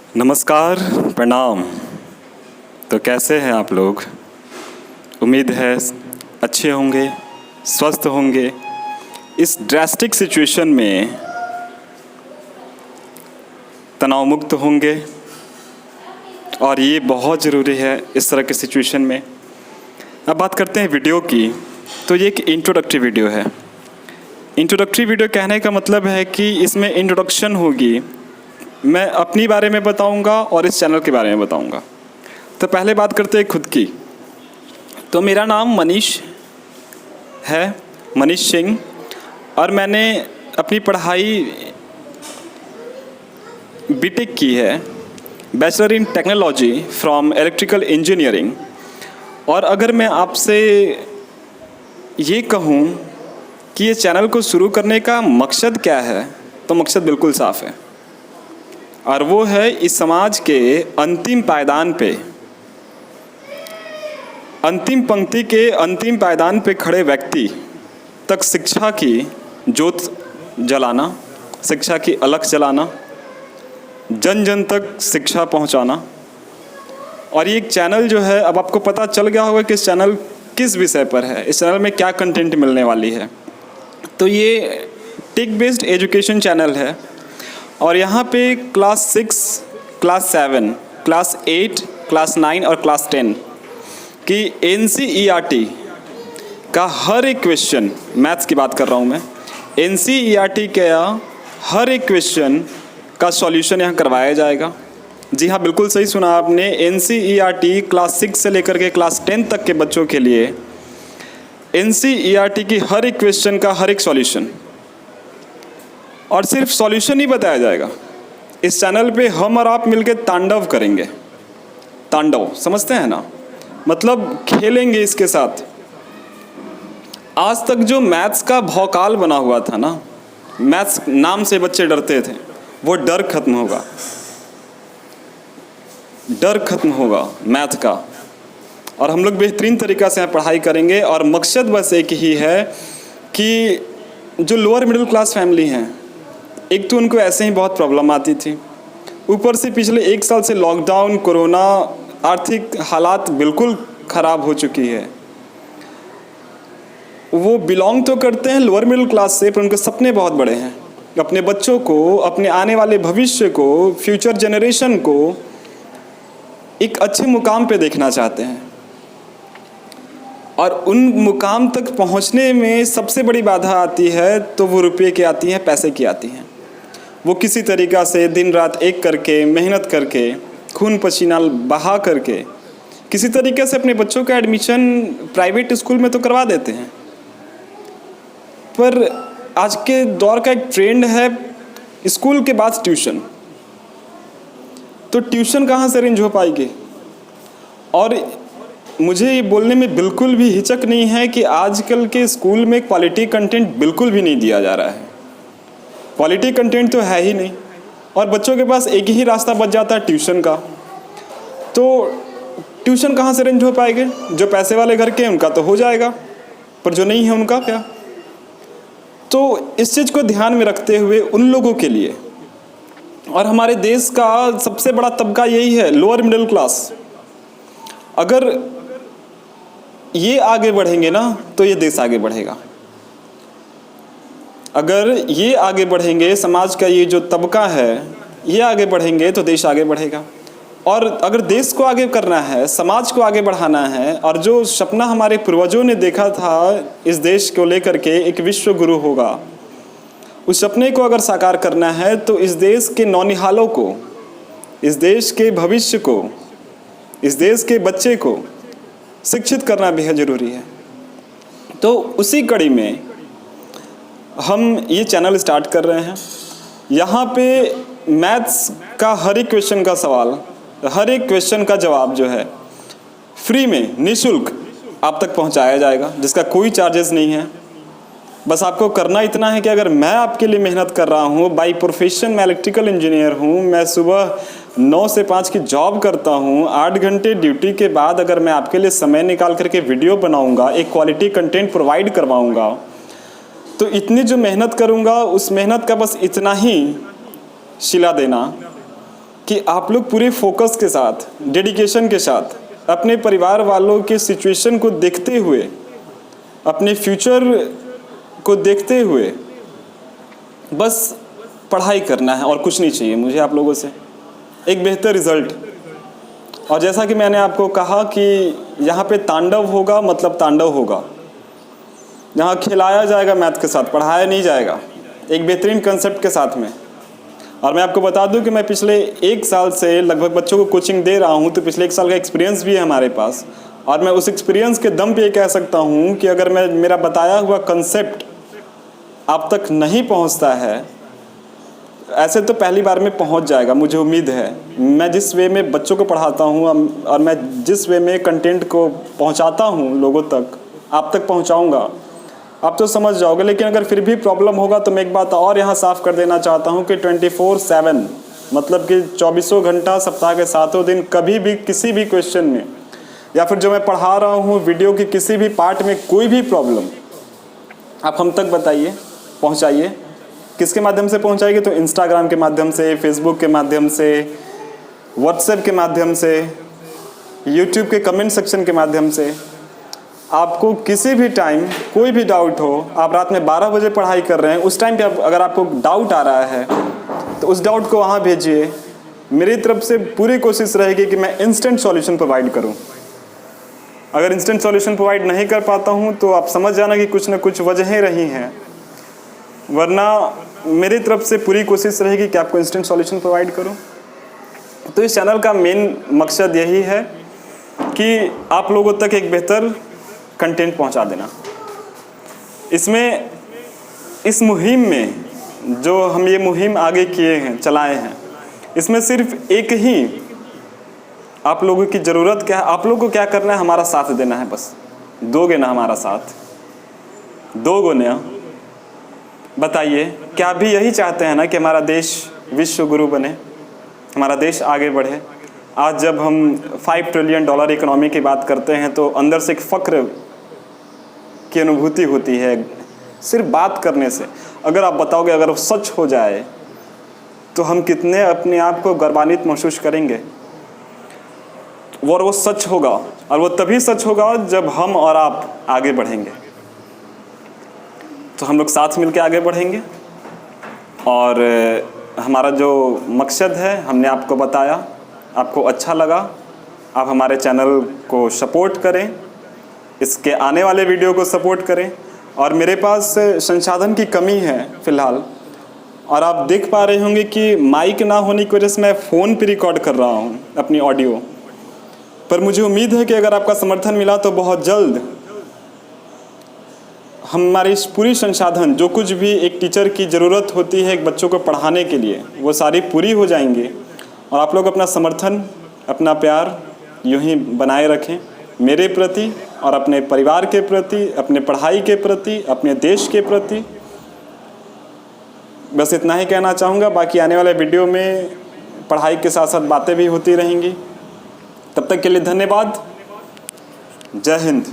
नमस्कार, प्रणाम। तो कैसे हैं आप लोग? उम्मीद है अच्छे होंगे, स्वस्थ होंगे। इस ड्रास्टिक सिचुएशन में तनाव मुक्त होंगे और ये बहुत ज़रूरी है इस तरह के सिचुएशन में। अब बात करते हैं वीडियो की। तो ये एक इंट्रोडक्टरी वीडियो है। इंट्रोडक्टरी वीडियो कहने का मतलब है कि इसमें इंट्रोडक्शन होगी, मैं अपनी बारे में बताऊंगा और इस चैनल के बारे में बताऊंगा। तो पहले बात करते हैं खुद की। तो मेरा नाम मनीष है, मनीष सिंह, और मैंने अपनी पढ़ाई बीटेक की है, bachelor in technology from electrical engineering. और अगर मैं आपसे ये कहूँ कि ये चैनल को शुरू करने का मकसद क्या है, तो मकसद बिल्कुल साफ़ है, और वो है इस समाज के अंतिम पायदान पे, अंतिम पंक्ति के अंतिम पायदान पे खड़े व्यक्ति तक शिक्षा की जोत जलाना, शिक्षा की अलख जलाना, जन जन तक शिक्षा पहुंचाना। और ये एक चैनल जो है, अब आपको पता चल गया होगा कि इस चैनल किस विषय पर है, इस चैनल में क्या कंटेंट मिलने वाली है। तो ये टेक बेस्ड एजुकेशन चैनल है, और यहाँ पे क्लास 6, क्लास 7, क्लास 8, क्लास 9 और क्लास 10 की NCERT का हर एक क्वेश्चन, मैथ्स की बात कर रहा हूँ मैं, NCERT का हर एक क्वेश्चन का सॉल्यूशन यहाँ करवाया जाएगा। जी हाँ, बिल्कुल सही सुना आपने। NCERT क्लास 6 से लेकर के क्लास 10 तक के बच्चों के लिए NCERT की हर एक क्वेश्चन का हर एक सॉल्यूशन, और सिर्फ सॉल्यूशन ही बताया जाएगा। इस चैनल पे हम और आप मिलके तांडव करेंगे। तांडव समझते हैं ना, मतलब खेलेंगे इसके साथ। आज तक जो मैथ्स का भौकाल बना हुआ था ना, मैथ्स नाम से बच्चे डरते थे, वो डर खत्म होगा, डर खत्म होगा मैथ का। और हम लोग बेहतरीन तरीक़ा से यहाँ पढ़ाई करेंगे, और मकसद बस एक ही है कि जो लोअर मिडिल क्लास फैमिली हैं, एक तो उनको ऐसे ही बहुत प्रॉब्लम आती थी, ऊपर से पिछले 1 साल से लॉकडाउन, कोरोना, आर्थिक हालात बिल्कुल ख़राब हो चुकी है। वो बिलोंग तो करते हैं लोअर मिडिल क्लास से, पर उनके सपने बहुत बड़े हैं। अपने बच्चों को, अपने आने वाले भविष्य को, फ्यूचर जनरेशन को एक अच्छे मुकाम पे देखना चाहते हैं। और उन मुकाम तक पहुंचने में सबसे बड़ी बाधा आती है, तो वो रुपये की आती है, पैसे की आती है। वो किसी तरीक़ा से दिन रात एक करके, मेहनत करके, खून पसीना बहा करके किसी तरीके से अपने बच्चों का एडमिशन प्राइवेट स्कूल में तो करवा देते हैं। पर आज के दौर का एक ट्रेंड है स्कूल के बाद ट्यूशन। तो ट्यूशन कहाँ से अरेंज हो पाएगी? और मुझे ये बोलने में बिल्कुल भी हिचक नहीं है कि आजकल के स्कूल में क्वालिटी कंटेंट बिल्कुल भी नहीं दिया जा रहा है। क्वालिटी कंटेंट तो है ही नहीं, और बच्चों के पास एक ही रास्ता बच जाता है ट्यूशन का। तो ट्यूशन कहाँ से अरेंज हो पाएंगे? जो पैसे वाले घर के हैं उनका तो हो जाएगा, पर जो नहीं है उनका क्या? तो इस चीज़ को ध्यान में रखते हुए उन लोगों के लिए, और हमारे देश का सबसे बड़ा तबका यही है, लोअर मिडिल क्लास। अगर ये आगे बढ़ेंगे ना, तो ये देश आगे बढ़ेगा। अगर ये आगे बढ़ेंगे, समाज का ये जो तबका है ये आगे बढ़ेंगे, तो देश आगे बढ़ेगा। और अगर देश को आगे करना है, समाज को आगे बढ़ाना है, और जो सपना हमारे पूर्वजों ने देखा था इस देश को लेकर के, एक विश्व गुरु होगा, उस सपने को अगर साकार करना है, तो इस देश के नौनिहालों को, इस देश के भविष्य को, इस देश के बच्चे को शिक्षित करना बेहद ज़रूरी है। तो उसी कड़ी में हम ये चैनल स्टार्ट कर रहे हैं। यहाँ पे मैथ्स का हर एक क्वेश्चन का सवाल, हर एक क्वेश्चन का जवाब जो है फ्री में, निःशुल्क आप तक पहुँचाया जाएगा, जिसका कोई चार्जेस नहीं है। बस आपको करना इतना है कि अगर मैं आपके लिए मेहनत कर रहा हूँ, बाय प्रोफेशन मैं इलेक्ट्रिकल इंजीनियर हूँ, मैं सुबह 9 से 5 की जॉब करता हूँ, 8 घंटे ड्यूटी के बाद अगर मैं आपके लिए समय निकाल करके वीडियो बनाऊँगा, एक क्वालिटी कंटेंट प्रोवाइड करवाऊँगा, तो इतनी जो मेहनत करूँगा, उस मेहनत का बस इतना ही सिला देना कि आप लोग पूरे फोकस के साथ, डेडिकेशन के साथ अपने परिवार वालों के सिचुएशन को देखते हुए, अपने फ्यूचर को देखते हुए बस पढ़ाई करना है और कुछ नहीं चाहिए मुझे आप लोगों से, एक बेहतर रिज़ल्ट। और जैसा कि मैंने आपको कहा कि यहाँ पे तांडव होगा, मतलब तांडव होगा। यहाँ खिलाया जाएगा मैथ के साथ, पढ़ाया नहीं जाएगा, एक बेहतरीन कंसेप्ट के साथ में। और मैं आपको बता दूं कि मैं पिछले 1 साल से लगभग बच्चों को कोचिंग दे रहा हूं, तो पिछले 1 साल का एक्सपीरियंस भी है हमारे पास। और मैं उस एक्सपीरियंस के दम पे ये कह सकता हूं कि अगर मेरा बताया हुआ कंसेप्ट आप तक नहीं पहुंचता है, ऐसे तो पहली बार में पहुंच जाएगा, मुझे उम्मीद है। मैं जिस वे में बच्चों को पढ़ाता हूं और मैं जिस वे में कंटेंट को पहुंचाता हूं लोगों तक, आप तक पहुंचाऊंगा, आप तो समझ जाओगे। लेकिन अगर फिर भी प्रॉब्लम होगा तो मैं एक बात और यहाँ साफ कर देना चाहता हूँ कि 24/7 मतलब कि 24 घंटा सप्ताह के 7 दिन कभी भी किसी भी क्वेश्चन में, या फिर जो मैं पढ़ा रहा हूँ वीडियो की किसी भी पार्ट में कोई भी प्रॉब्लम आप हम तक बताइए, पहुँचाइए। किसके माध्यम से पहुँचाइए? तो इंस्टाग्राम के माध्यम से, फेसबुक के माध्यम से, व्हाट्सएप के माध्यम से, यूट्यूब के कमेंट सेक्शन के माध्यम से। आपको किसी भी टाइम कोई भी डाउट हो, आप रात में 12 बजे पढ़ाई कर रहे हैं, उस टाइम पे अगर आपको डाउट आ रहा है तो उस डाउट को वहाँ भेजिए। मेरी तरफ से पूरी कोशिश रहेगी कि मैं इंस्टेंट सॉल्यूशन प्रोवाइड करूँ। अगर इंस्टेंट सॉल्यूशन प्रोवाइड नहीं कर पाता हूँ तो आप समझ जाना कि कुछ न कुछ वजहें रही हैं, वरना मेरी तरफ से पूरी कोशिश रहेगी कि आपको इंस्टेंट सॉल्यूशन प्रोवाइड करूँ। तो इस चैनल का मेन मकसद यही है कि आप लोगों तक एक बेहतर कंटेंट पहुंचा देना। इसमें इस मुहिम में जो हम ये मुहिम आगे किए हैं, चलाए हैं, इसमें सिर्फ एक ही आप लोगों की ज़रूरत क्या है, आप लोगों को क्या करना है, हमारा साथ देना है। बस दोगे ना हमारा साथ? दोगे ना? बताइए, क्या भी यही चाहते हैं ना कि हमारा देश विश्व गुरु बने, हमारा देश आगे बढ़े? आज जब हम $5 ट्रिलियन इकोनॉमी की बात करते हैं तो अंदर से एक फ़ख्र की अनुभूति होती है सिर्फ बात करने से। अगर आप बताओगे, अगर वो सच हो जाए तो हम कितने अपने आप को गर्वान्वित महसूस करेंगे। और वो सच होगा, और वो तभी सच होगा जब हम और आप आगे बढ़ेंगे। तो हम लोग साथ मिलकर आगे बढ़ेंगे। और हमारा जो मकसद है हमने आपको बताया, आपको अच्छा लगा, आप हमारे चैनल को सपोर्ट करें, इसके आने वाले वीडियो को सपोर्ट करें। और मेरे पास संसाधन की कमी है फ़िलहाल, और आप देख पा रहे होंगे कि माइक ना होने की वजह से मैं फ़ोन पे रिकॉर्ड कर रहा हूँ अपनी ऑडियो। पर मुझे उम्मीद है कि अगर आपका समर्थन मिला तो बहुत जल्द हमारी इस पूरी संसाधन, जो कुछ भी एक टीचर की ज़रूरत होती है एक बच्चों को पढ़ाने के लिए, वो सारी पूरी हो जाएंगी। और आप लोग अपना समर्थन, अपना प्यार यूँ ही बनाए रखें मेरे प्रति और अपने परिवार के प्रति, अपने पढ़ाई के प्रति, अपने देश के प्रति। बस इतना ही कहना चाहूँगा। बाकी आने वाले वीडियो में पढ़ाई के साथ साथ बातें भी होती रहेंगी। तब तक के लिए धन्यवाद। जय हिंद।